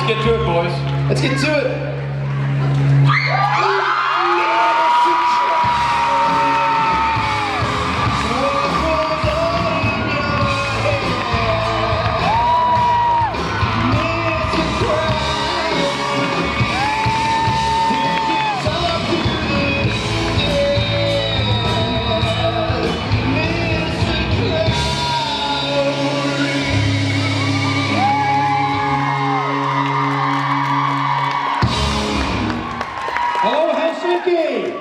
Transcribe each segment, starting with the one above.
get to it, boys. Let's get to it. Hello, Helsinki!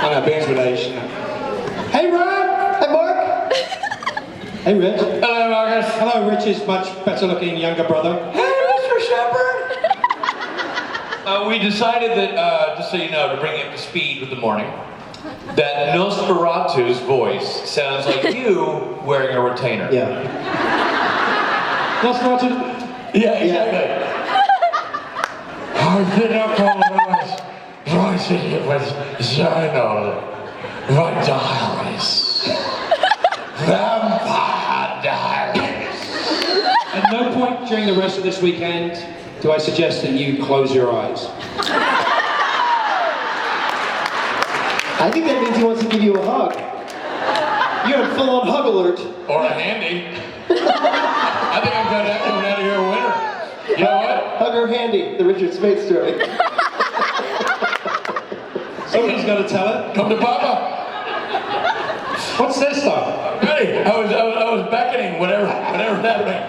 On our band's relation. Hey, Rob! Hey, Mark! Hey, Rich. Hello, Marcus. Hello, Rich's much better looking younger brother. Hey, Mr. Sheppard. We decided that, just so you know, to bring you up to speed with the morning, that Nosferatu's voice sounds like you wearing a retainer. Yeah. Nosferatu? Yeah, exactly. I did not call voice. Voicing it was journal. My diaries. Vampire diaries. At no point during the rest of this weekend do I suggest that you close your eyes. I think that means he wants to give you a hug. You're in full-on hug alert. Or a handy. I think I'm going out of here a winner. You know what? Hugger Handy, the Richard Spade story. Somebody's got to tell it. Come to Papa. What's this though? Ready? I was beckoning, whatever's happening.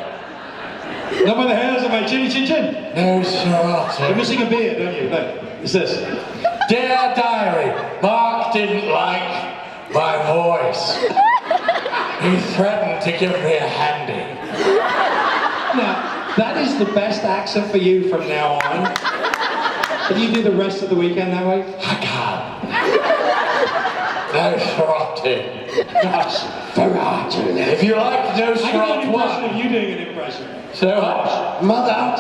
Not by the hairs of my chinny chin chin. No, sir. You're missing a beard, don't you? Look, it's this. Dear Diary, Mark didn't like my voice. He threatened to give me a handy. Now, that is the best accent for you from now on. Can you do the rest of the weekend that way? I can't. No, Sorata. Gosh, Ferratu. If you like to know I can do an impression Sorata, of you doing an impression. so Mother,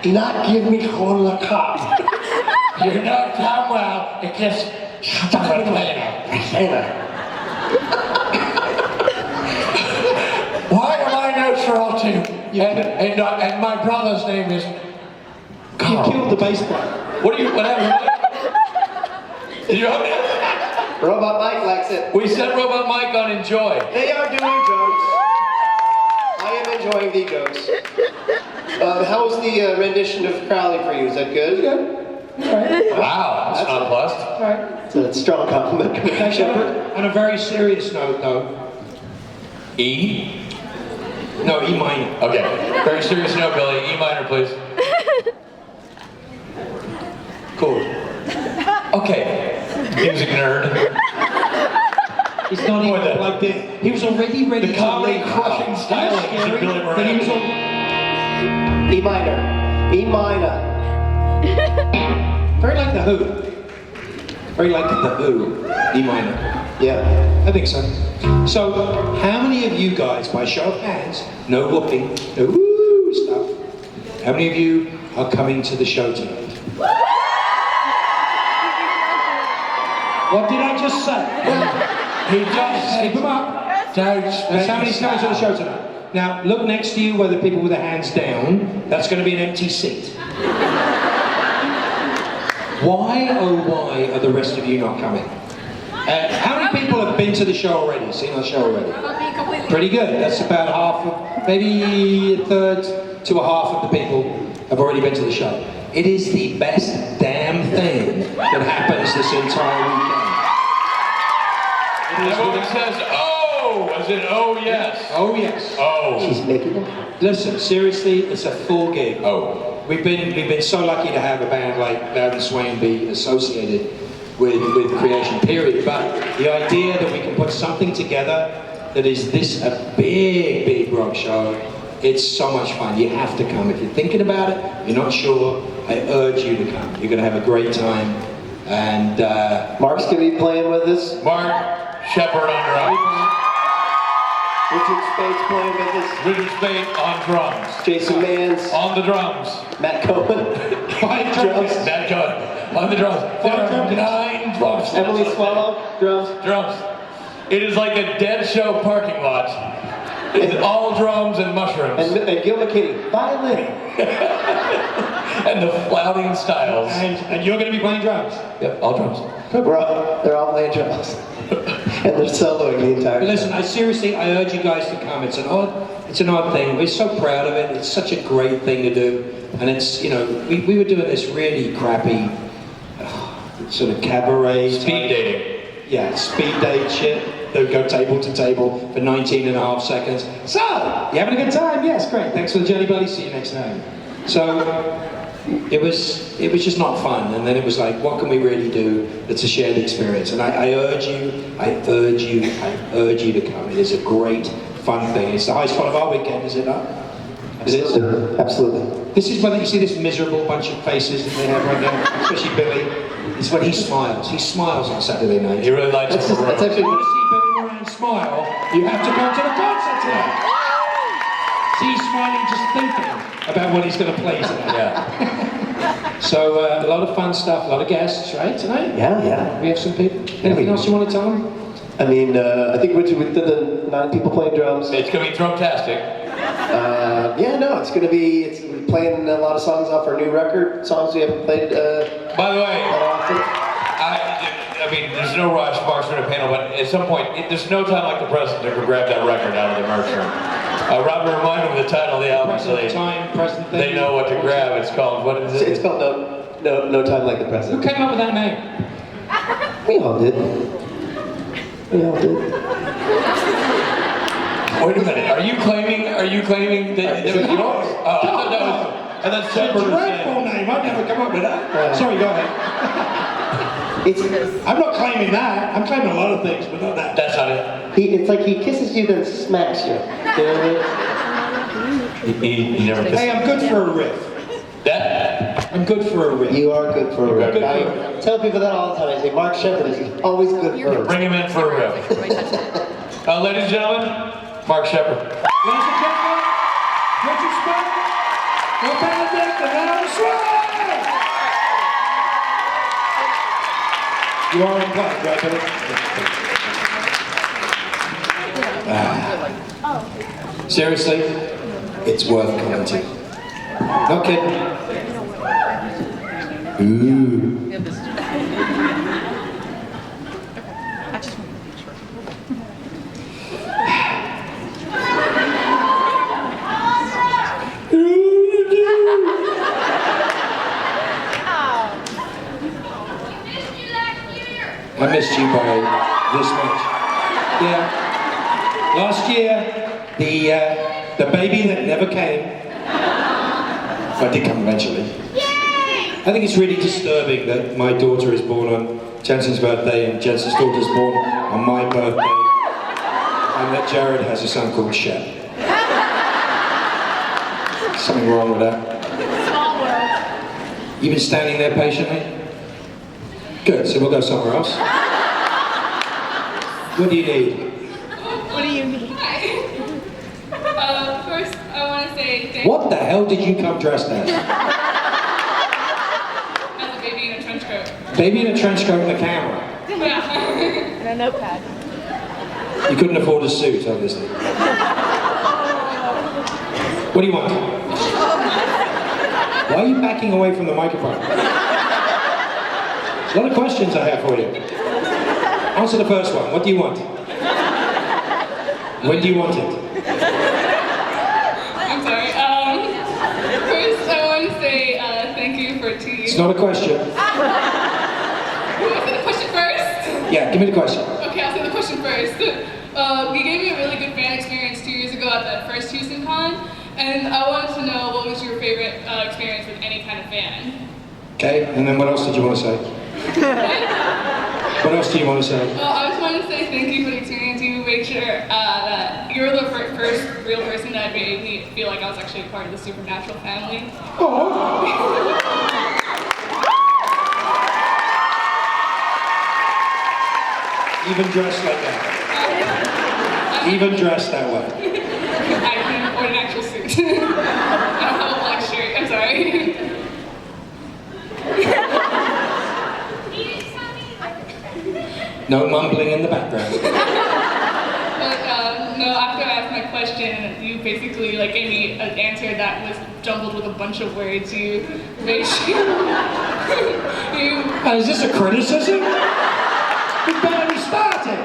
do not give me corn la cop. you know damn well it just shut up and Why am I no Sorata? And my brother's name is Carl. You killed the bass player. What happened? Did you help me? Robot Mike likes it. We set Robot Mike on enjoy. They are doing jokes. I am enjoying the jokes. How was the rendition of Crowley for you? Is that good? Good. All right. Wow, that's nonplussed. All right. It's a strong compliment. Hey, Sheppard, on a very serious note, though. E? No, E minor. Okay. Very serious note, Billy. E minor, please. Cool. Okay. Music nerd. He's not even plugged in. He was already ready The to comedy leave. crushing stylings of Billy But he was Moran. E minor. E minor. very like the Who. Very like the Who. E minor. Yeah. I think so. So, how many of you guys, by show of hands, no whooping, no woo stuff, how many of you are coming to the show tonight? What did I just say? He just Keep them up. don't That's how many's coming to the show tonight. Now, look next to you where the people with their hands down, that's going to be an empty seat. Why, oh why, are the rest of you not coming? How many people have been to the show already, seen our show already? Pretty good. That's about half of, maybe a third to a half of the people have already been to the show. It is the best damn thing that happens this entire weekend. Everyone says, oh, as in, oh yes. Oh yes. Oh. She's making it. Listen, seriously, it's a full gig. Oh. We've been so lucky to have a band like Loud & Swain be associated with Creation, period. But the idea that we can put something together that is this a big rock show, it's so much fun. You have to come. If you're thinking about it, you're not sure, I urge you to come. You're going to have a great time. And Mark's going to be playing with us. Mark Sheppard on drums. Richard Spade's playing with us. Richard Spade on drums. Jason Mans. On the drums. Matt Cohen. 5 drums. That good. On the drums. There are 9 drums. Emily Swallow. Drums. Drums. It is like a dead show parking lot. It's all drums and mushrooms. And Gil McKinney, violin. And the flouting styles. And you're going to be playing drums. Yep, all drums. They're all playing drums. And they're soloing the entire But listen, I urge you guys to come. It's an odd thing. We're so proud of it. It's such a great thing to do. And it's, you know, we were doing this really crappy sort of cabaret. Speed dating. Yeah, speed date shit. They would go table to table for 19 and a half seconds. So, you having a good time? Yes, great. Thanks for the jelly belly. See you next time. So, it was just not fun. And then it was like, what can we really do that's a shared experience? And I urge you to come. It is a great, fun thing. It's the highest fun of our weekend, is it not? Is it? Absolutely. This is when you see this miserable bunch of faces that they have right now, especially Billy. It's when he smiles. He smiles on Saturday night. He really likes it. That's actually. If you want to see Billy Moran smile, you have to go to the concert tonight. See, he's smiling just thinking about what he's going to play tonight. Yeah. So, a lot of fun stuff, a lot of guests, right, tonight? Yeah. We have some people. Anything else you want to tell them? I mean, I think with the 9 people playing drums. It's going to be drumtastic. We're playing a lot of songs off our new record, songs we haven't played By the way, that often. I mean, there's no rush, Mark's in a panel, but at some point, there's no time like the present to grab that record out of the merch room. Robert, remind them of the title of the album so they know what to grab. It's called, what is it? It's called No Time Like the Who Present. came up with that name? We all did. Wait a minute, are you claiming that it was yours? Oh, I thought that was, I thought Sheppard was Dreadful saying. name, I'd never come up with that. Sorry, go ahead. I'm not claiming that. I'm claiming a lot of things, but not that. That's not it. It's like he kisses you then smacks you. You know what He never kissed. Hey, I'm good for a riff. That? I'm good for a I mean? riff. You are good for a riff. Good for I tell people that all the time. I say Mark Sheppard is always good for a riff. Bring him in for a riff. Ladies and gentlemen, Mark Sheppard. Ladies and gentlemen, Richard Smith, your Benedict, and Adam Sway! You are unplugged, right, Billy? Seriously, it's worth coming to. No kidding. Ooh. I missed you by this much. Yeah. Last year, the baby that never came, but did come eventually. I think it's really disturbing that my daughter is born on Jensen's birthday and Jensen's daughter's born on my birthday, and that Jared has a son called Shep. Something wrong with that. You've been standing there patiently? Good, so we'll go somewhere else. What do you need? What do you need? First, I want to say thank What the hell did you come dressed as? as a baby in a trench coat. Baby in a trench coat and a camera. Yeah. And a notepad. You couldn't afford a suit, obviously. What do you want? Why are you backing away from the microphone? There's a lot of questions I have for you. Answer the first one. What do you want? When do you want it? I'm sorry. First, I want to say thank you for tea. It's not a question. You want to say the question first? Yeah, give me the question. Okay, I'll say the question first. You gave me a really good fan experience 2 years ago at the first Houscon, and I wanted to know what was your favorite experience with any kind of fan. Okay, and then what else did you want to say? What else do you want to say? Well, I just wanted to say thank you for the experience. You made sure that you're the first real person that made me feel like I was actually a part of the supernatural family. Oh. Even dressed like that. Even dressed that way. I can afford an actual suit. I don't have a black shirt. I'm sorry. No mumbling in the background. But no, after I asked my question, you you basically like gave me an answer that was jumbled with a bunch of words. You basically Is this a criticism? We barely started.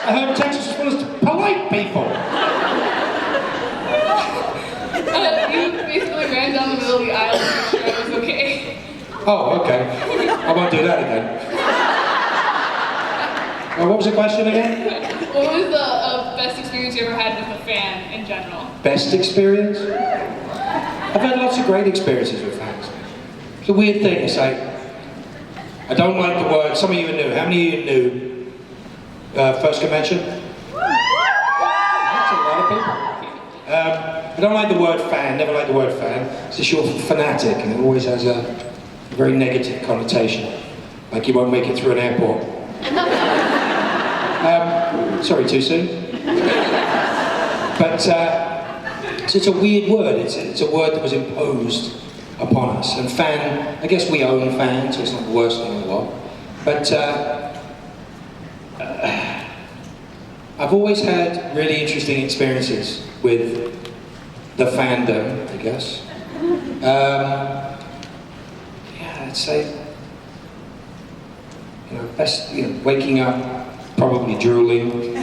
I heard Texas was full of polite people. you basically ran down the middle of the aisle to make sure I was okay. Oh, okay. I won't do that again. Well, what was the question again? What was the best experience you ever had with a fan in general? Best experience? I've had lots of great experiences with fans. It's a weird thing. It's like, I don't like the word, some of you are new. How many of you knew first convention? That's a lot of people. I don't like the word fan, never like the word fan. It's a short for fanatic, and it always has a very negative connotation. Like you won't make it through an airport. Sorry, too soon. But so it's a weird word. It's a word that was imposed upon us. And fan, I guess we own fans, so it's not the worst thing in the world. But I've always had really interesting experiences with the fandom, I guess. Yeah, I'd say, waking up, probably drooling,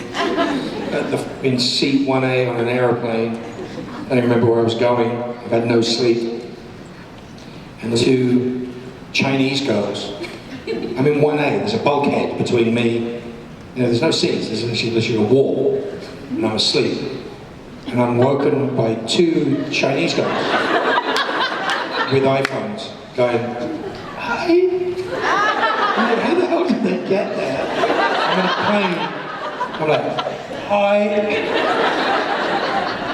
in seat 1A on an aeroplane. I don't remember where I was going. I've had no sleep. And the two Chinese girls. I'm in 1A, there's a bulkhead between me. There's no seats, there's literally a wall. And I'm asleep. And I'm woken by two Chinese girls with iPhones going, hi. I'm like, how the hell did they get there? I'm in a plane. I'm like, hi.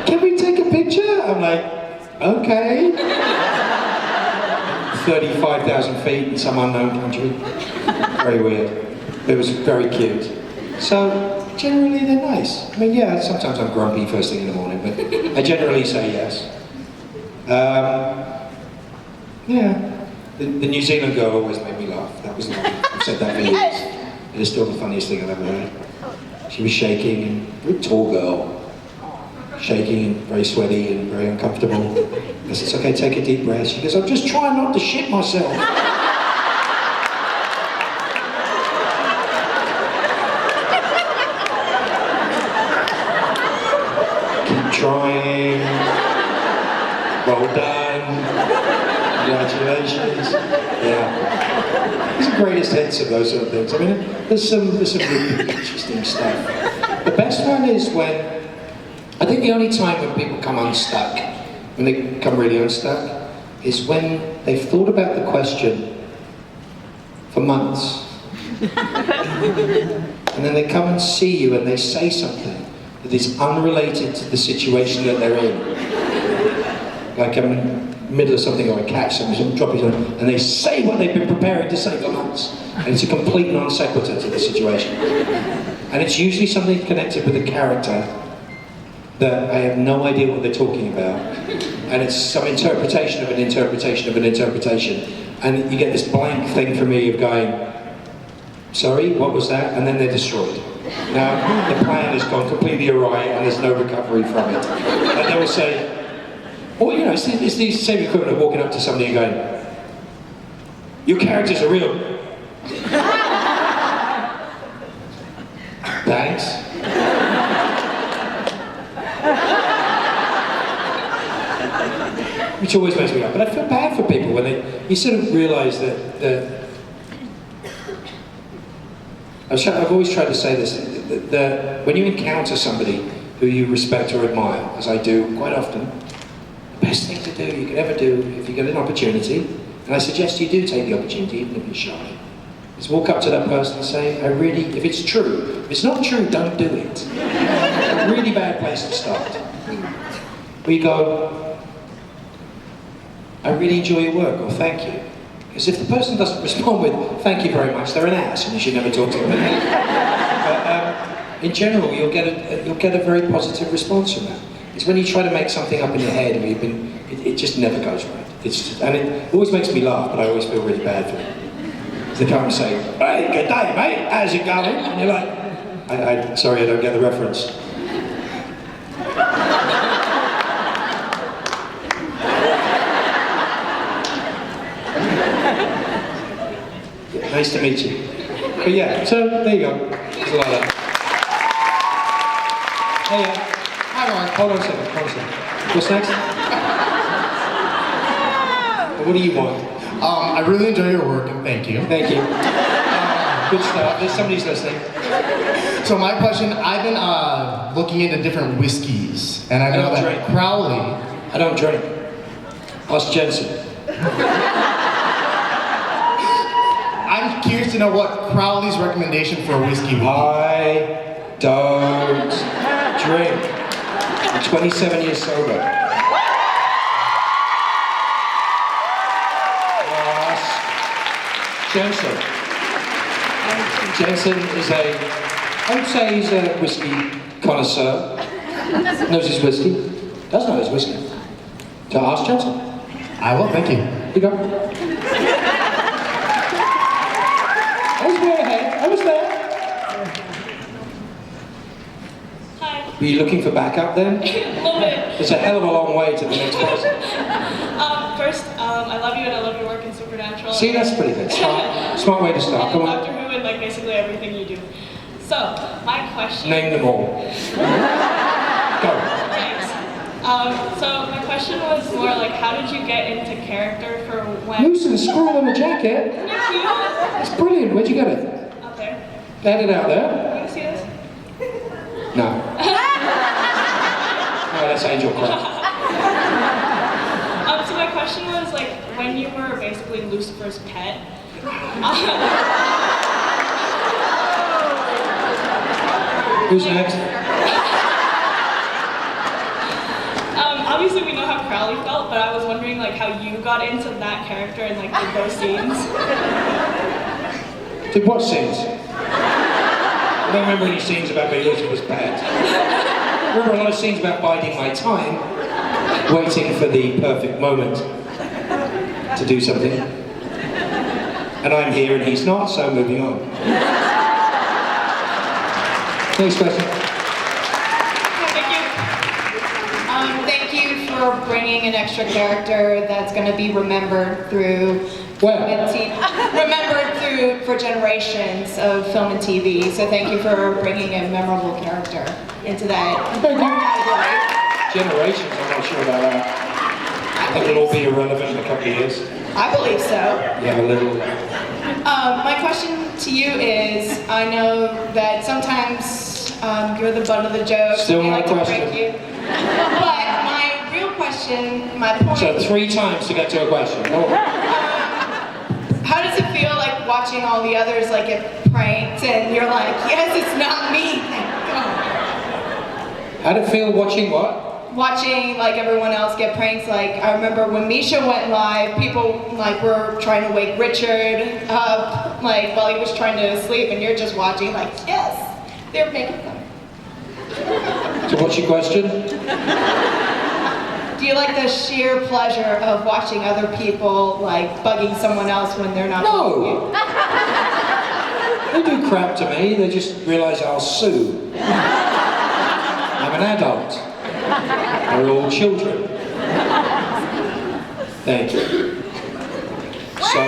Can we take a picture? I'm like, okay. 35,000 feet in some unknown country. Very weird. It was very cute. So, generally they're nice. I mean, yeah, sometimes I'm grumpy first thing in the morning, but I generally say yes. Yeah. The New Zealand girl always made me laugh. That was lovely. I've said that for years. It is still the funniest thing I've ever heard. She was shaking, and a very tall girl. Shaking and very sweaty and very uncomfortable. I said, it's okay, take a deep breath. She goes, I'm just trying not to shit myself. Keep trying. Well done. Congratulations. Yeah. It's the greatest hits of those sort of things. I mean, there's some really interesting stuff. The best one is when, I think the only time when people come unstuck, when they come really unstuck, is when they've thought about the question for months. And then they come and see you and they say something that is unrelated to the situation that they're in. Like I'm in the middle of something or I catch something, drop it on, and they say what they've been preparing to say for months. And it's a complete non sequitur to the situation. And it's usually something connected with a character that I have no idea what they're talking about. And it's some interpretation of an interpretation of an interpretation. And you get this blank thing from me of going, sorry, what was that? And then they're destroyed. Now, the plan has gone completely awry and there's no recovery from it. And they will say, or it's the same equivalent of walking up to somebody and going, your characters are real. Thanks. Which always makes me laugh. But I feel bad for people when you sort of realise that I've always tried to say this, that when you encounter somebody who you respect or admire, as I do quite often, the best thing to do you could ever do if you get an opportunity, and I suggest you do take the opportunity even if you're shy, is walk up to that person and say, if it's true, if it's not true, don't do it. It's a really bad place to start. Where you go, I really enjoy your work, or thank you. Because if the person doesn't respond with, thank you very much, they're an ass and you should never talk to them again. But in general, you'll get a very positive response from that. It's when you try to make something up in your head and it just never goes right. And it always makes me laugh, but I always feel really bad for it. They come and say, hey, good day, mate, how's it going? And you're like, sorry, I don't get the reference. Nice to meet you. But yeah, so there you go. There's a lot of that. Hey, hi Mark. Hold on a second. What's next? What do you want? I really enjoy your work and thank you. Thank you. Good stuff. There's somebody's listening. So my question, I've been looking into different whiskeys, and I know don't that drink. Crowley. I don't drink. Ask Jensen. I'm curious to know what Crowley's recommendation for a whiskey would be. I don't drink. I'm 27 years sober. Ask Jensen. Jensen is I would say he's a whiskey connoisseur. Knows his whiskey. Does know his whiskey. So ask Jensen. I will, thank you. Here you go. I was way ahead. I was there. Hi. Were you looking for backup then? A little bit. It's a hell of a long way to the next person. First, I love you and I love your work in Supernatural. See, that's pretty good. Smart way to start. And Come Doctor on. Who and like basically everything you do. So, my question. Name them all. Go. Thanks. So my question was more like, how did you get into character for when? Loose and squirrel in the jacket. Cute. It's brilliant. Where'd you get it? Up there. Had it out there? You see this? No. No, that's angel crap. So my question was like, when you were basically Lucifer's pet. Who's next? Obviously we know how Crowley felt, but I was wondering like how you got into that character and like did those scenes. Did what scenes? I don't remember any scenes about being Lucifer's pet. I remember a lot of scenes about biding my time, waiting for the perfect moment to do something. And I'm here and he's not, so moving on. Next question. Thank you. Thank you for bringing an extra character that's going to be remembered through Where? film and TV, remembered for generations of film and TV. So thank you for bringing a memorable character into that category. Generations, I'm not sure about that. I think it'll all be irrelevant in a couple of years. I believe so. You have a little... My question to you is, I know that sometimes you're the butt of the joke. Still we my like to question. break you. But my real question, my point. So 3 times to get to a question. Oh. How does it feel like watching all the others like get pranked and you're like, yes, it's not me, thank God. How'd it feel watching what? Watching like everyone else get pranked. Like I remember when Misha went live, people like were trying to wake Richard up like while he was trying to sleep, and you're just watching like, yes, they're making fun. So what's your question? Do you like the sheer pleasure of watching other people like bugging someone else when they're not bugging you? No! They do crap to me, they just realise I'll sue. I'm an adult. They're all children. Thank you. So,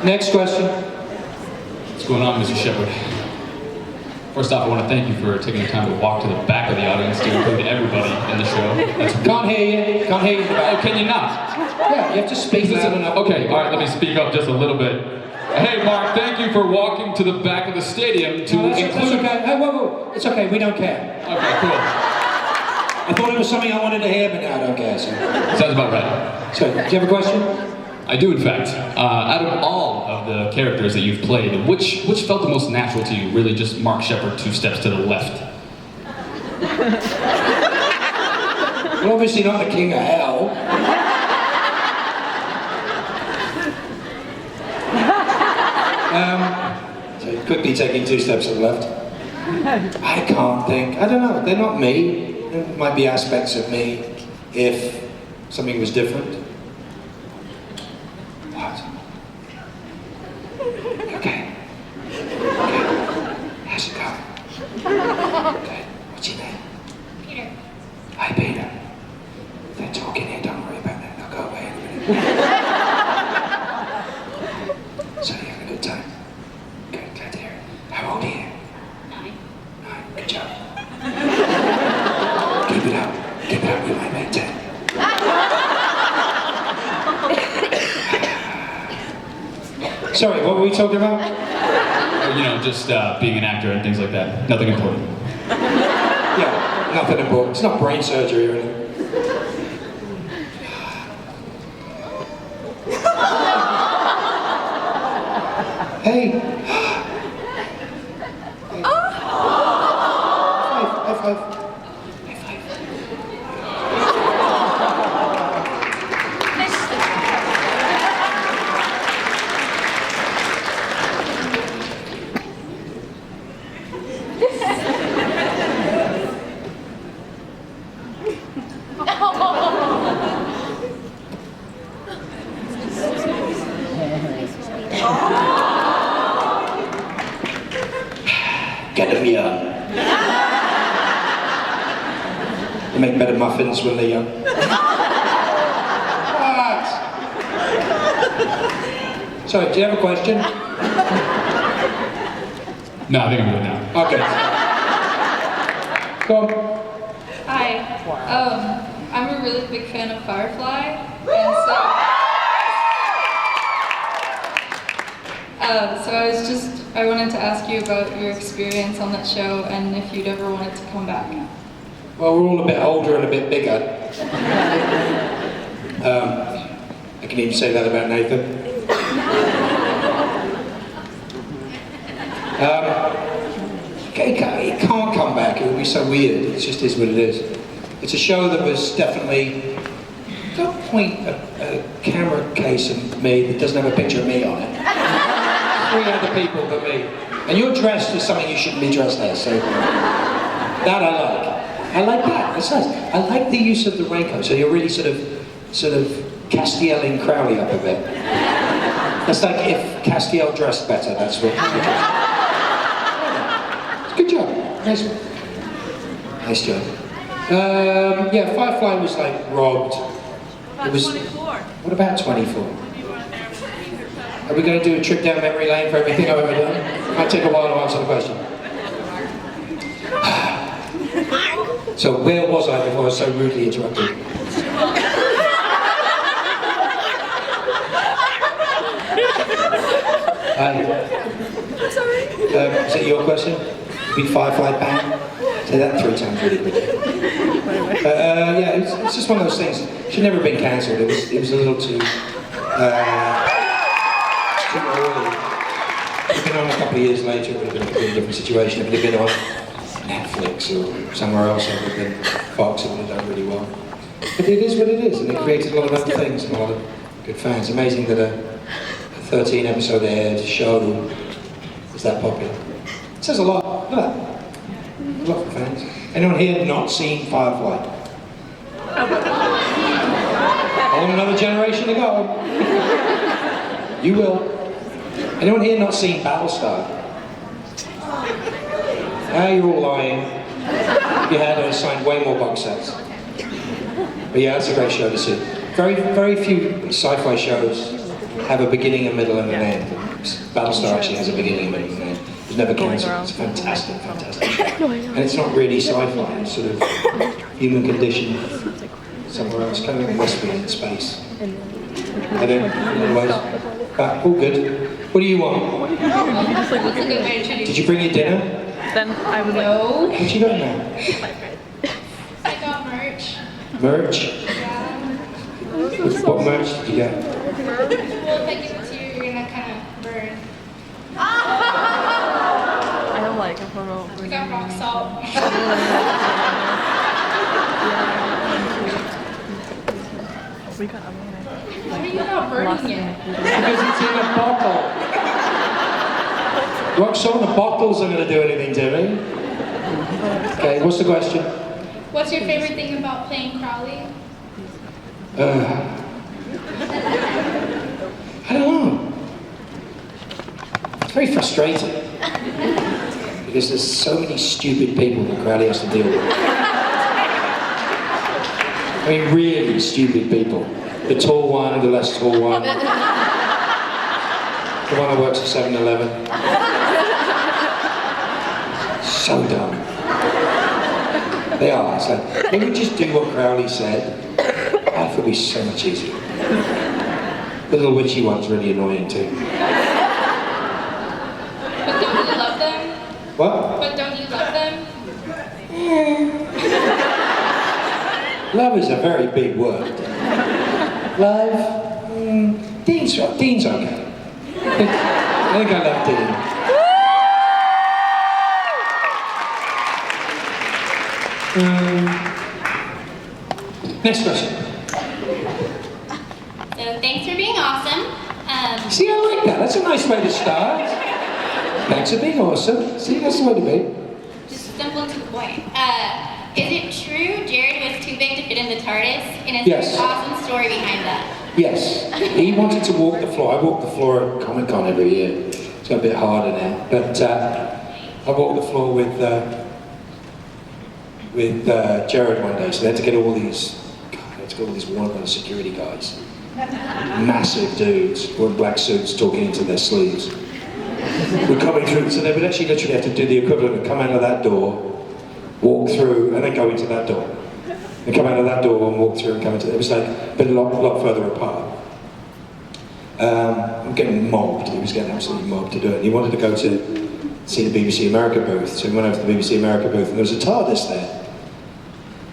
next question. What's going on, Mr. Sheppard? First off, I want to thank you for taking the time to walk to the back of the audience to include everybody in the show. That's Can't hear you. Can't hear you. Oh, can you not? Yeah, you have to speak loud enough. Okay, all right, let me speak up just a little bit. Hey, Mark, thank you for walking to the back of the stadium to No, that's include... okay. Hey, whoa. It's okay, we don't care. Okay, cool. I thought it was something I wanted to hear, but now I don't care, so. Sounds about right. So, do you have a question? I do, in fact. Out of all of the characters that you've played, which felt the most natural to you? Really just Mark Sheppard 2 steps to the left? Well, obviously not the king of hell. So quickly taking 2 steps to the left. I can't think. I don't know. They're not me. There might be aspects of me if something was different. What? Okay. How's it going? Okay. What's your name? Peter. Hi, Peter. They're talking here. Don't worry about that. Now go away. So you having a good time? Good, glad to hear it. How old are you? 9. Good job. Keep it up. Keep it up, you might make 10. Sorry, what were we talking about? You know, just being an actor and things like that. Nothing important. Yeah, nothing important. It's not brain surgery or anything. Hey. High five. Get them young. They make better muffins when they're young. What? Sorry, do you have a question? No, I think I'm good now. Okay. Go on. Hi. I'm a really big fan of Firefly, and so I wanted to ask you about your experience on that show and if you'd ever wanted to come back. Well, we're all a bit older and a bit bigger. I can even say that about Nathan. It can't come back. It would be so weird. It just is what it is. It's a show that was definitely. Don't point a camera case at me that doesn't have a picture of me on it. 3 other people but me. And you're dressed as something you shouldn't be dressed as. So that I like. I like that. That's nice. I like the use of the raincoat. So you're really sort of Castiel and Crowley up a bit. That's like if Castiel dressed better. That's what. Good job. Nice one. Nice job. Yeah, Firefly was like robbed. It was. 24. What about 24? Are we going to do a trip down memory lane for everything I've ever done? Might take a while to answer the question. So where was I before I was so rudely interrupted? Sorry. Is that your question? Big Firefly bang? Say that 3 times really quickly. Yeah, it's just one of those things. It should never have been cancelled. It was a little too early. If it had been on a couple of years later, it would have been a completely different situation. If it had been on Netflix or somewhere else, it would have been Fox, it would have done really well. But it is what it is, and it created a lot of other things and a lot of good fans. Amazing that a 13-episode aired show was that popular. It says a lot. Look at that. A lot for fans. Anyone here not seen Firefly? Oh, another generation to go. You will. Anyone here not seen Battlestar? Ah, you're all lying. You had signed way more box sets. But yeah, it's a great show to see. Very few sci-fi shows have a beginning, a middle, and an end. Battlestar actually has a beginning, a middle, and an end. It's never cancelled. It's fantastic. And it's not really sci-fi. It's sort of human condition somewhere else, kind of western in space. And then, otherwise, all good. What do you want? Did you bring your dinner? Then I would No. What you got now? I got merch. Merch? Yeah. What merch did you get? Well, if I give it to you, you're gonna kind of burn. I don't like a photo. I got rock salt. We got Why are you not burning yet? Because it's in a bottle. Rock salt and the bottles are going to do anything to me. Okay, what's the question? What's your favorite thing about playing Crowley? I don't know. It's very frustrating. Because there's so many stupid people that Crowley has to deal with. I mean, really stupid people. The tall one, the less tall one. The one that works at 7-Eleven. So dumb. They are. It's like, can we just do what Crowley said? Life would be so much easier. The little witchy one's really annoying too. But don't you love them? What? But don't you love them? Love is a very big word. Love? Dean's okay. I think I love Dean. Next question. So thanks for being awesome. See, I like that. That's a nice way to start. Thanks for being awesome. See, that's the way to be. Just simple and to the point. Is it true Jared was too big to fit in the TARDIS? And is Yes. there an awesome story behind that? Yes. He wanted to walk the floor. I walk the floor at Comic-Con every year. It's got a bit harder now. But I walked the floor with Jared one day. So they had to get all these Warner Brothers security guys. Massive dudes, wearing black suits, talking into their sleeves. We're coming through, so they would actually literally have to do the equivalent of come out of that door, walk through, and then go into that door. And come out of that door and walk through and come into it. Was like, but a lot further apart. I'm getting mobbed, he was getting absolutely mobbed to do it. He wanted to go to see the BBC America booth, so he went over to the BBC America booth and there was a TARDIS there.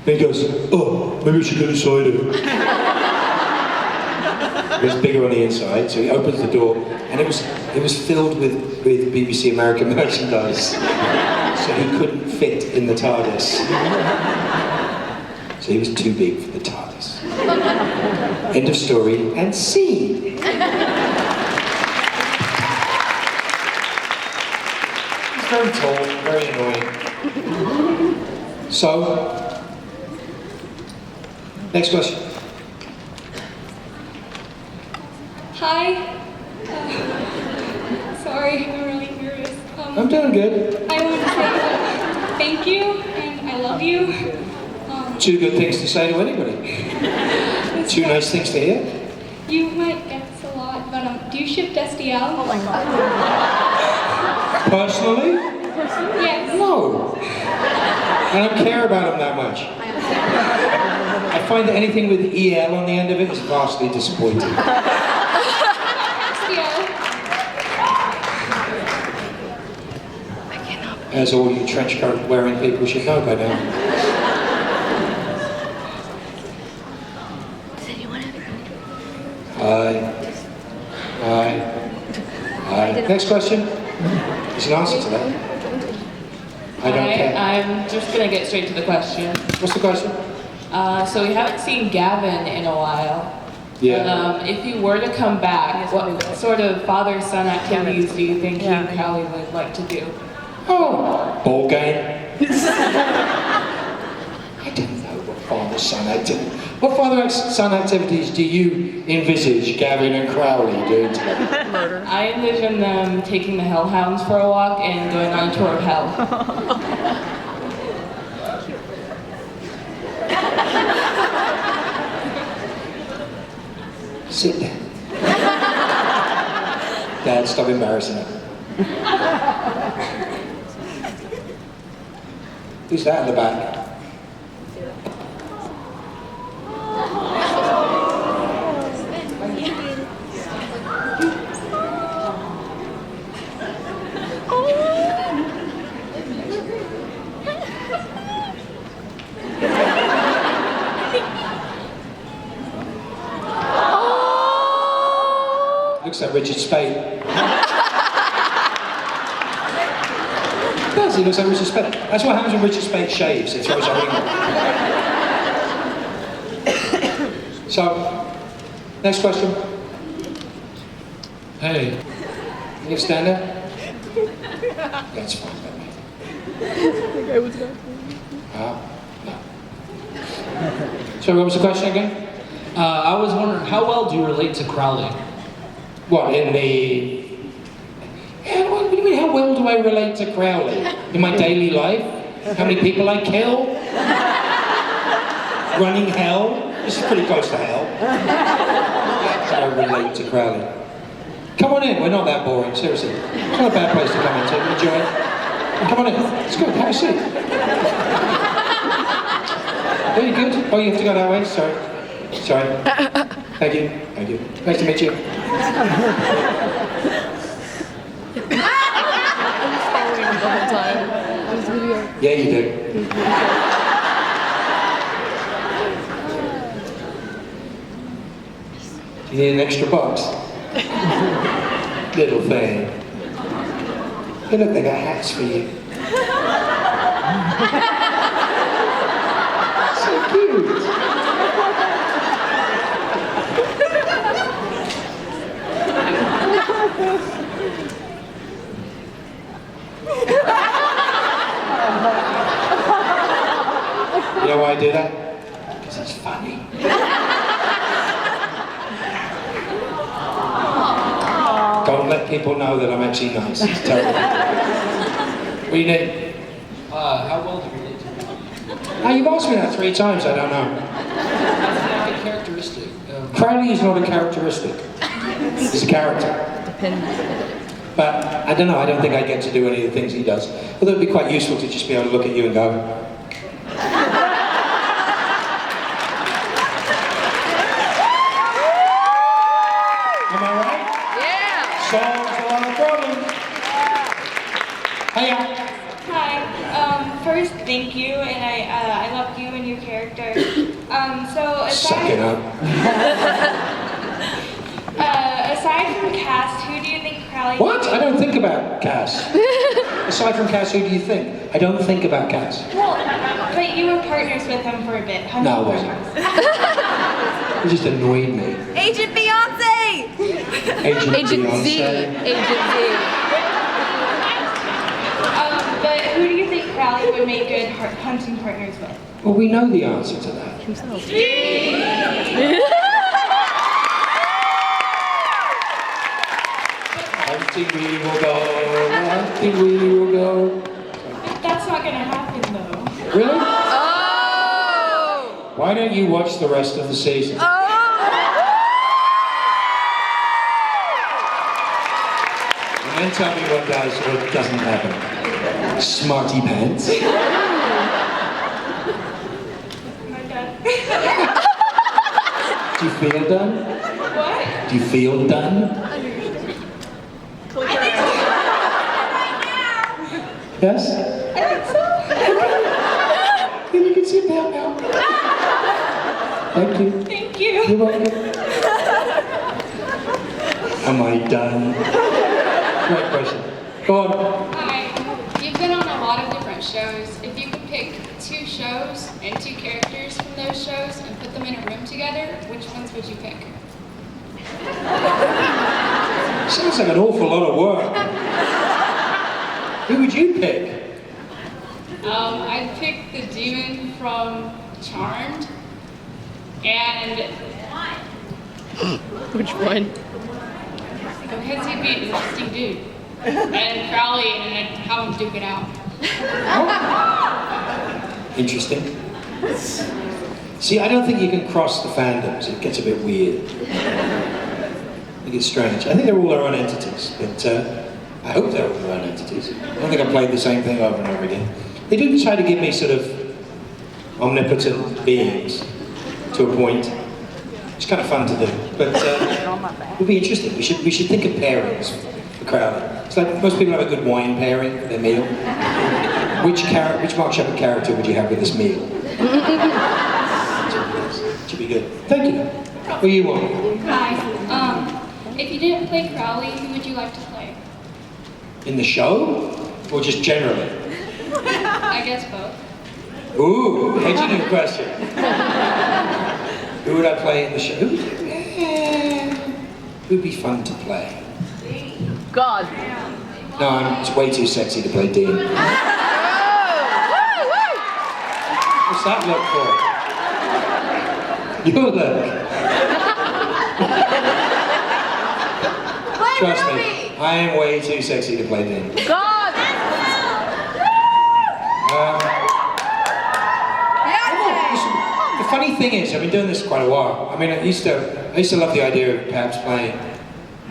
And he goes, oh, maybe we should go inside it. It was bigger on the inside, so he opens the door, and it was filled with BBC America merchandise, so he couldn't fit in the TARDIS. So he was too big for the TARDIS. End of story, and scene. He's very tall, very annoying. So, next question. Hi. Sorry, I'm really nervous. I'm doing good. I want to say thank you and I love you. Two good things to say to anybody. Two nice things to hear. You might get this a lot, but do you ship SDL? Oh my god. Personally? Yes. No. I don't care about them that much. I find that anything with EL on the end of it is vastly disappointing. SDL. As all you trench coat wearing people should know by now. Hi. Next question. There's an answer to that. I don't care. I'm just gonna get straight to the question. What's the question? So we haven't seen Gavin in a while. Yeah. But, if he were to come back, what sort of father-son activities do you think he and Crowley would like to do? Oh, ball game. I don't know what father-son activities. What father-son activities do you envisage Gavin and Crowley doing together? I envision them taking the Hellhounds for a walk and going on a tour of hell. Sit down. Dad, stop embarrassing her. Who's that in the back? Looks like Richard Spade. Does he looks like Richard Spade? That's what happens when Richard Spade shaves. It throws everything off. So, next question. Hey. Can you stand up? That's fine, baby. No. So, what was the question again? I was wondering, how well do you relate to Crowley? What, in the... Yeah, what do you mean, how well do I relate to Crowley? In my daily life? How many people I kill? Running hell? This is pretty close to hell. I don't relate to Crowley. Come on in, we're not that boring, seriously. It's not a bad place to come into. Enjoy it. Come on in. It's good, have a seat. Very good. Oh, you have to go that way? Sorry. Sorry. Thank you. Thank you. Nice to meet you. The whole time. This video. Yeah, you do. You need an extra box? Little thing. Hey, look, they got hats for you. So cute. You know why I do that? Because it's funny. Don't let people know that I'm actually nice. It's terrible. What do you need? How well do you relate to Now, you've asked me that 3 times, I don't know. a characteristic? Crowley is not a characteristic. He's a character. But, I don't know, I don't think I get to do any of the things he does. Although it'd be quite useful to just be able to look at you and go, am I right? Yeah. Solves a lot of problems. Hiya. Hi. First, thank you, and I love you and your character. Suck it up. Aside from cast, who do you think Crowley? What? I don't think about Cass. Aside from Cass, who do you think? I don't think about Cass. Well, but you were partners with him for a bit. No, I wasn't. It just annoyed me. Agent Beyonce! Agent Z. Beyonce. Agent Z. But who do you think Crowley would make good hunting partners with? Well, we know the answer to that. Himself. Hunting we will go, hunting we will go. That's not gonna happen though. Really? Oh! Why don't you watch the rest of the season? Oh! And then tell me what does or doesn't happen. Smarty pants. Do you feel done? What? Do you feel done? Yes? Then you can sit down now. Thank you. Thank you. You're welcome. Am I done? Great question. Go on. Hi. You've been on a lot of different shows. If you could pick 2 shows and 2 characters from those shows and put them in a room together, which ones would you pick? Sounds like an awful lot of work. Who would you pick? I'd pick the demon from Charmed. And Which one? because he'd be an interesting dude. And Crowley, and I'd have him duke it out. Interesting. See, I don't think you can cross the fandoms. It gets a bit weird. I think it's strange. I think they're all their own entities, but I hope they're all their own entities. I don't think I played the same thing over and over again. They do try to give me sort of omnipotent beings to a point. It's kind of fun to do, but it would be interesting. We should think of pairings for Crowley. It's like most people have a good wine pairing for their meal. Which Mark Sheppard character would you have with this meal? Should be good. Thank you. What do you want? Hi. If you didn't play Crowley, who would you like to play? In the show, or just generally? I guess both. Ooh, educated question. Who would I play in the show? Who'd be fun to play? God. No, it's way too sexy to play Dean. What's that look for? Your look. Trust me, I am way too sexy to play Dean. God. The funny thing thing is, I've been doing this quite a while. I mean, I used to love the idea of perhaps playing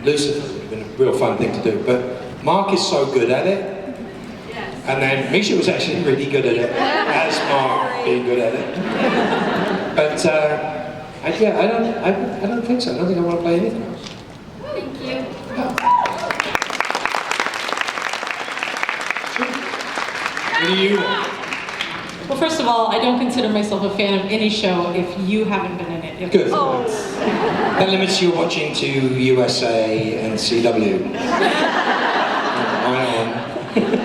Lucifer. It would have been a real fun thing to do. But Mark is so good at it. And then Misha was actually really good at it, as Mark being good at it. But I don't think so. I don't think I want to play anything else. Thank you. What do you want? Well, first of all, I don't consider myself a fan of any show if you haven't been in it. Good. That limits your watching to USA and CW.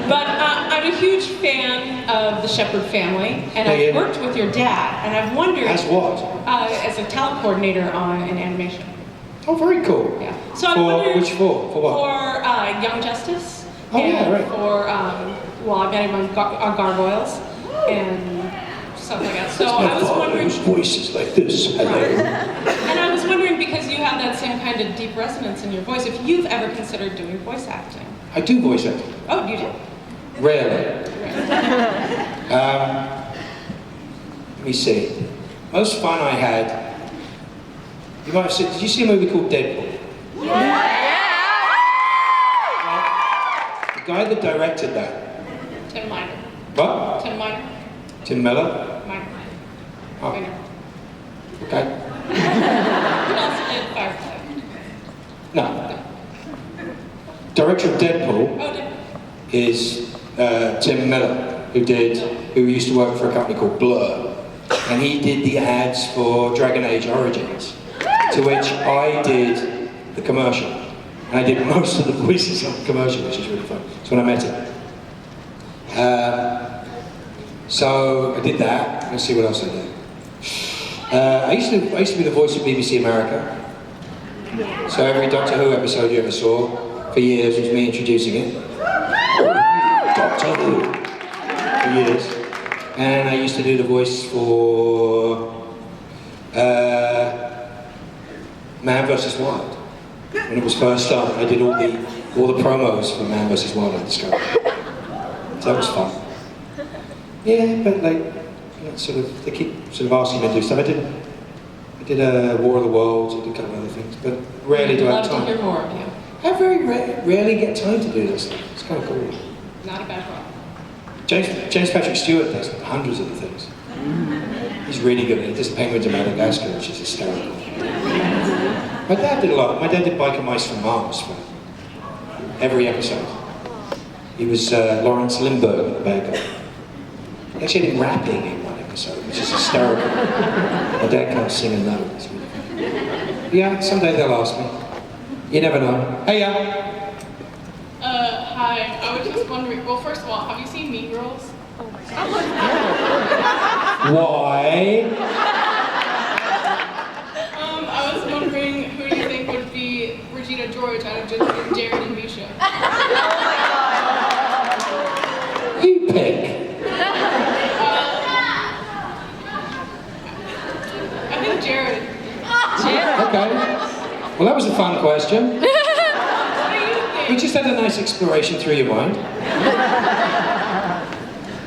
But I'm a huge fan of the Sheppard family, and I've worked with your dad, and I've wondered... As what? As a talent coordinator in animation. Oh, very cool. Yeah. So I wondered... Which for? For what? For Young Justice. Oh, and yeah, right. For, well, I've got him on Gargoyles, and stuff like that. So I was wondering... voices like this. Right. And I was wondering, because you have that same kind of deep resonance in your voice, if you've ever considered doing voice acting. I do voice acting. Oh, you do? Rarely. Let me see. Most fun I had. You might have seen. Did you see a movie called Deadpool? Yeah. The guy that directed that. Tim Miner. What? Tim Miner. Tim Miller. Miner. Oh. Miner. Okay. He also did Firefly. No. Director of Deadpool Oh, did. is Tim Miller, who used to work for a company called Blur, and he did the ads for Dragon Age Origins, to which I did the commercial, and I did most of the voices on the commercial, which is really fun. That's when I met him. So I did that. Let's see what else I did. I used to be the voice of BBC America. So every Doctor Who episode you ever saw, for years, was me introducing it. Doctor Who. For years. And I used to do the voice for Man vs. Wild. When it was first started, I did all the promos for Man vs. Wild on Discovery. So that was fun. Yeah, but they keep sort of asking me to do stuff. I did War of the Worlds, I did a couple of other things, but rarely do I have time. I'd love to hear more of you. I very rarely get time to do this stuff. It's kind of cool. Not a bad problem. James Patrick Stewart does hundreds of the things. He's really good at it. He does Penguins of Madagascar, which is hysterical. My dad did a lot. My dad did Biker Mice from Mars for every episode. He was Lawrence Lindbergh, the bad guy. He actually had him rapping in one episode, which is hysterical. My dad can't sing a note. It's really funny. Yeah, someday they'll ask me. You never know. Hey, yeah. Hi. I was just wondering. Well, first of all, have you seen Mean Girls? Oh my God. Why? I was wondering who do you think would be Regina George out of Jared and Misha? You pick. I think Jared. Okay. Well, that was a fun question. We just had a nice exploration through your mind.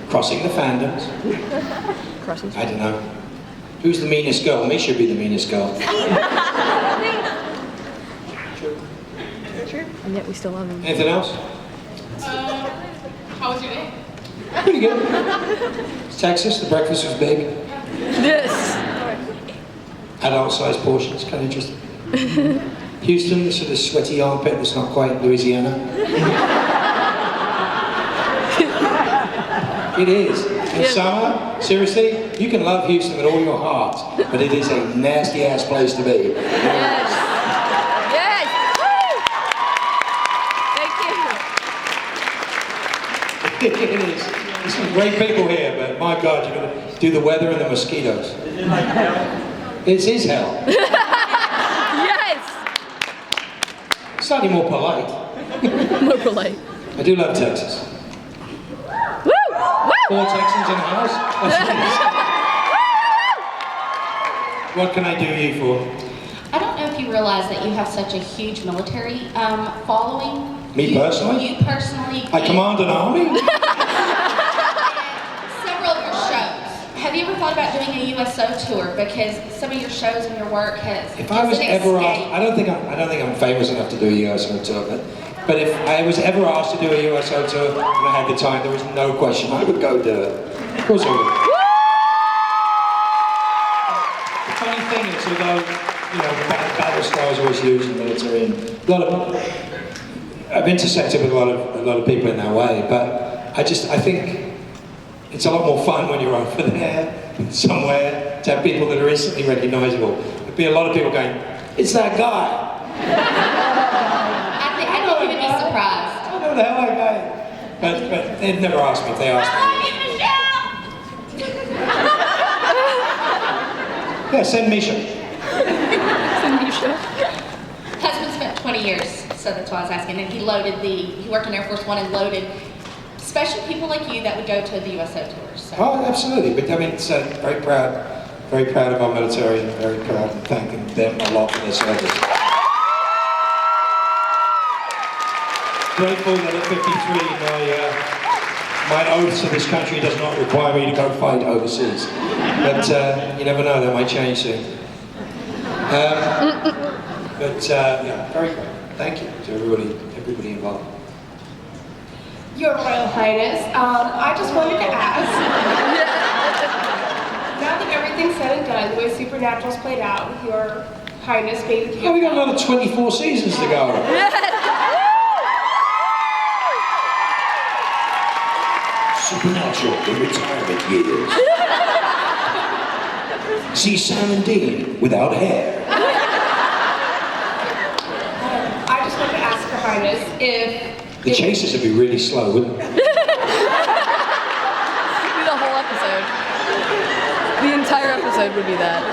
Crossing the fandoms. I don't know. Who's the meanest girl? Me should be the meanest girl. True. And yet we still love him. Anything else? How was your day? Pretty good. It's Texas. The breakfast was big. Yes. Adult-sized portions. Kind of interesting. Houston, the sort of sweaty armpit that's not quite Louisiana. It is. In summer, seriously, you can love Houston with all your heart, but it is a nasty-ass place to be. Yes. Yes. Woo! Thank you. It is. There's some great people here, but my God, you're going to do the weather and the mosquitoes. Is it like hell? It is hell. Yes. Slightly more polite. More polite. I do love Texas. Woo! Woo! 4 Texans in the house. What can I do you for? I don't know if you realize that you have such a huge military following. Me personally? You personally. I command an army? Several of your shows. have you ever thought about doing a USO tour? Because some of your shows and your work has. If I was ever asked, I don't think I'm famous enough to do a USO tour, but if I was ever asked to do a USO tour and I had the time, there was no question I would go do it. Of course I would. The funny thing is, although battle styles are always used in the military, and I've intersected with a lot of people in that way, but I think it's a lot more fun when you're over there somewhere to have people that are instantly recognizable. There'd be a lot of people going, "It's that guy." I think you would be surprised. I know the hell that guy. But they've never asked me. If they asked me. Yeah, send Misha. Send Misha. Husband spent 20 years, so that's why I was asking. And he worked in Air Force One and loaded special people like you that would go to the USO tours. So. Oh, absolutely. But I mean, it's very proud of our military, and very proud and thanking them a lot for their service. Grateful that at 53, my oath to this country does not require me to go fight overseas. But you never know, that might change soon. Yeah, very proud. Thank you to everybody involved. Your Royal Highness, I just wanted to ask, now that everything's said and done, the way Supernatural's played out with Your Highness being Oh, we got another 24 seasons to go. Supernatural in retirement years. See Sam and Dean without hair. I just wanted to ask Your Highness if... The chases would be really slow, wouldn't they? Do the whole episode. The entire episode would be that.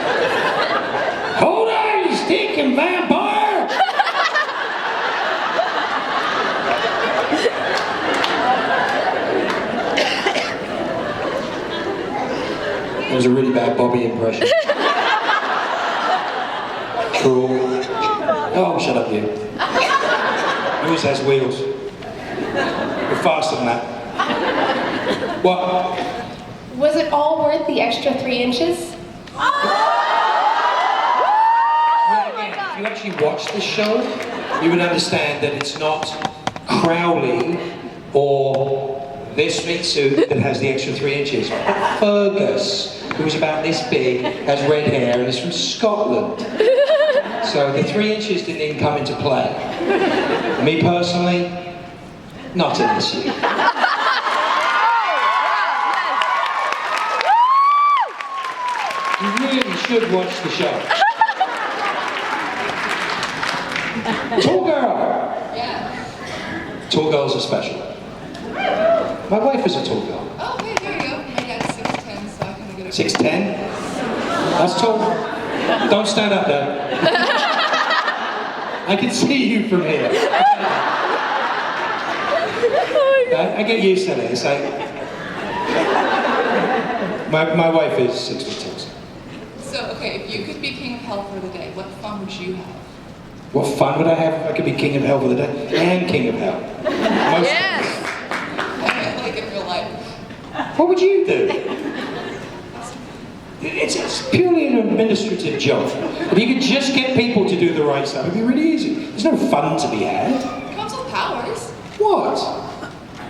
Hold on, you stinking vampire! That was a really bad Bobby impression. Cool. Oh, shut up, you. Yours has wheels. You're faster than that. What? Was it all worth the extra 3 inches? If you actually watch the show, you would understand that it's not Crowley or this meat suit that has the extra 3 inches. Fergus, who was about this big, has red hair and is from Scotland. So the 3 inches didn't even come into play. Me personally, not an issue. You really should watch the show. Tall girl. Yeah. Tall girls are special. My wife is a tall girl. Oh, okay, there you go. My dad's 6'10", so I kind of get it. 6'10"? That's tall. Don't stand up there. I can see you from here. I get used to this. My wife is 6 foot 6. So, okay, if you could be king of hell for the day, what fun would you have? What fun would I have if I could be king of hell for the day? I am king of hell. Most Yes. I meant like in real life. What would you do? It's purely an administrative job. If you could just get people to do the right stuff, it'd be really easy. There's no fun to be had. It comes with powers. What?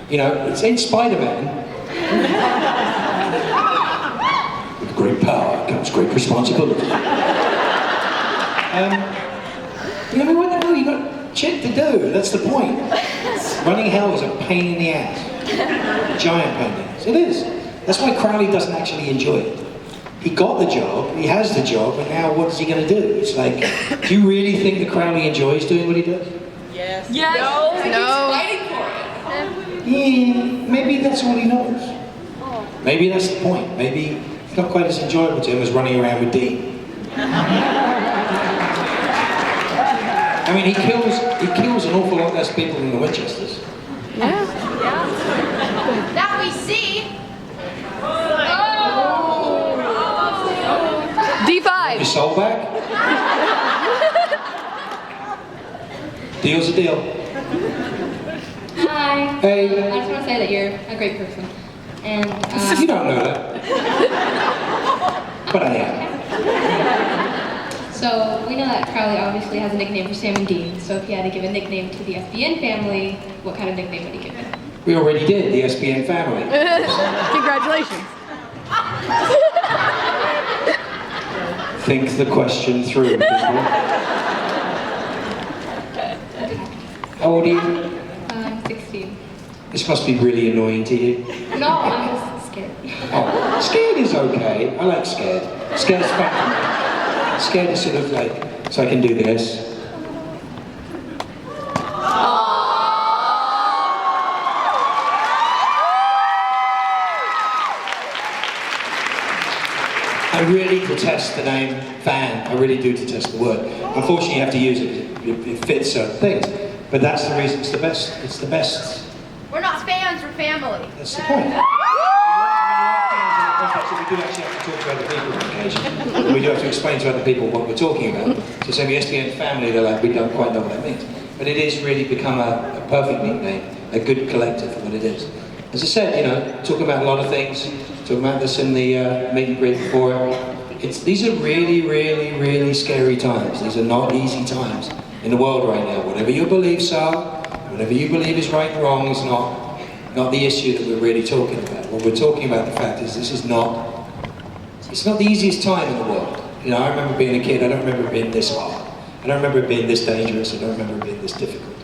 You know, it's in Spider-Man. With great power comes great responsibility. You know what? No, you got shit to do. That's the point. Running hell is a pain in the ass. Giant pain in the ass. It is. That's why Crowley doesn't actually enjoy it. He got the job, he has the job, and now what is he going to do? It's like, do you really think that Crowley enjoys doing what he does? Yes. No. He's No. fighting for it. Yeah, maybe that's all he knows. Maybe that's the point. Maybe it's not quite as enjoyable to him as running around with Dean. I mean, he kills an awful lot less people than the Winchesters. Yeah. That we see. D5. Your soul back? Deal's a deal. Hi. Hey. I just want to say that you're a great person. And You don't know that. but I am. So we know that Crowley obviously has a nickname for Sam and Dean. So if you had to give a nickname to the SBN family, what kind of nickname would you give it? We already did, the SBN family. Congratulations. Think the question through, people. How old are you? 16. This must be really annoying to you. No, I'm just scared. Oh, scared is okay. I like scared. Scared's fun. Scared is sort of like, so I can do this. I really detest the name fan. I really do detest the word. Unfortunately, you have to use it. It fits certain things. But that's the reason it's the best. It's the best. We're not fans, we're family. That's the point. We do actually have to talk to other people on occasion. We do have to explain to other people what we're talking about. So saying the SBN family, they're like, we don't quite know what that means. But it is really become a perfect nickname, a good collective for what it is. As I said, you know, talking about a lot of things, talking about this in the meet and greet before. These are really, really, really scary times. These are not easy times in the world right now. Whatever your beliefs are, whatever you believe is right and wrong is not the issue that we're really talking about. What we're talking about, the fact is, it's not the easiest time in the world. You know, I remember being a kid, I don't remember it being this hard. I don't remember it being this dangerous, I don't remember it being this difficult.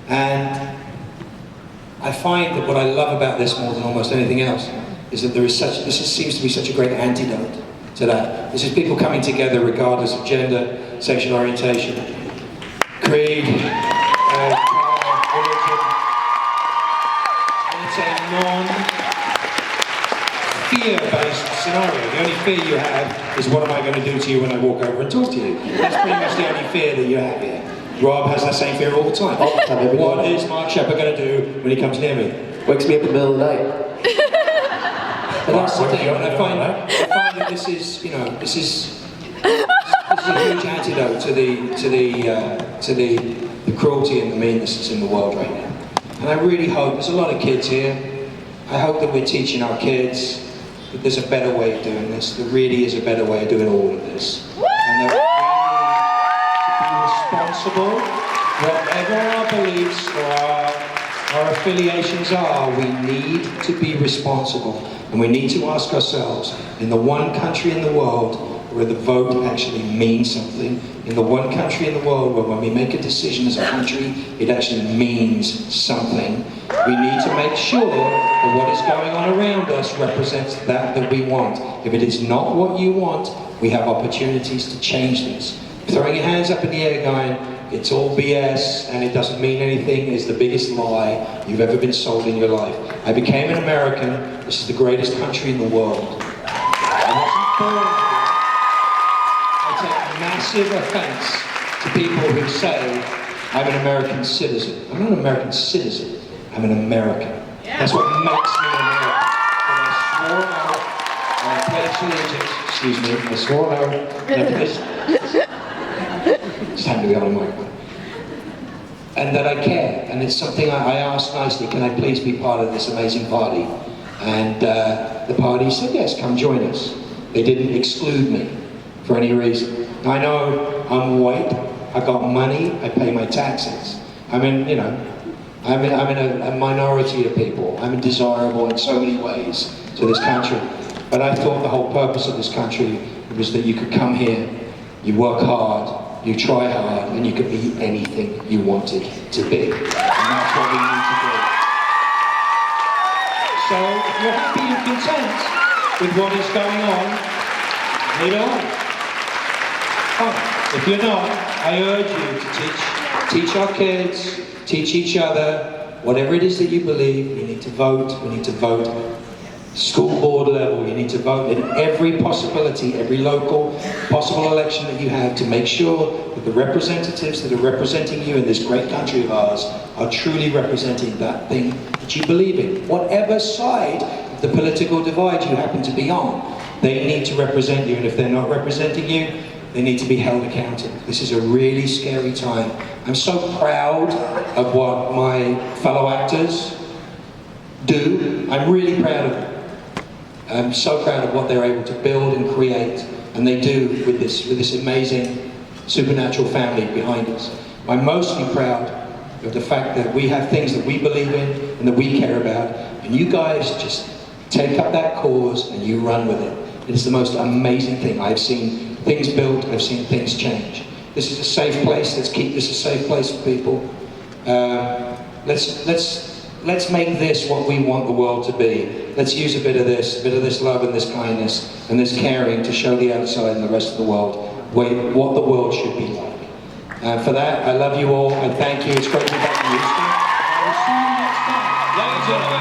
And I find that what I love about this more than almost anything else is that this seems to be such a great antidote to that. This is people coming together regardless of gender, sexual orientation, creed, religion. And it's a non-fear-based scenario. The only fear you have is what am I going to do to you when I walk over and talk to you. That's pretty much the only fear that you have here. Rob has that same fear all the time. What is Mark Sheppard going to do when he comes near me? Wakes me up in the middle of the night. But that's the thing, and I find that this is, you know, this is a huge antidote to the cruelty and the meanness that's in the world right now. And I really hope, there's a lot of kids here, I hope that we're teaching our kids that there's a better way of doing this, there really is a better way of doing all of this. And that we need to be responsible, whatever our beliefs or our affiliations are, we need to be responsible. And we need to ask ourselves, in the one country in the world where the vote actually means something, in the one country in the world where when we make a decision as a country, it actually means something, we need to make sure that what is going on around us represents that we want. If it is not what you want, we have opportunities to change this. Throwing your hands up in the air going, it's all BS and it doesn't mean anything is the biggest lie you've ever been sold in your life. I became an American. This is the greatest country in the world. I wasn't born here. I take massive offense to people who say, I'm an American citizen. I'm not an American citizen. I'm an American. That's what makes me an American. And I swore out, and I pledged allegiance, excuse me, I swore out, it's time to be on the microphone. And that I care, and it's something I asked nicely, can I please be part of this amazing party? And the party said, yes, come join us. They didn't exclude me for any reason. I know I'm white, I got money, I pay my taxes. I'm in a minority of people. I'm desirable in so many ways to this country. But I thought the whole purpose of this country was that you could come here, you work hard, you try hard, and you could be anything you wanted to be. And that's what we need to do. So if you're happy and content with what is going on, lead on. Fine. If you're not, I urge you to teach our kids, teach each other, whatever it is that you believe, we need to vote, school board level, you need to vote in every possibility, every local possible election that you have to make sure that the representatives that are representing you in this great country of ours are truly representing that thing that you believe in. Whatever side of the political divide you happen to be on, they need to represent you, and if they're not representing you, they need to be held accountable. This is a really scary time. I'm so proud of what my fellow actors do. I'm really proud of them. I'm so proud of what they're able to build and create, and they do with this amazing supernatural family behind us. I'm mostly proud of the fact that we have things that we believe in and that we care about, and you guys just take up that cause and you run with it. It's the most amazing thing. I've seen things built, I've seen things change. This is a safe place. Let's keep this a safe place for people. Let's make this what we want the world to be. Let's use a bit of this love and this kindness and this caring to show the outside and the rest of the world what the world should be like. For that, I love you all. I thank you. It's great to be back in Houston. I will see you next time. Ladies and gentlemen.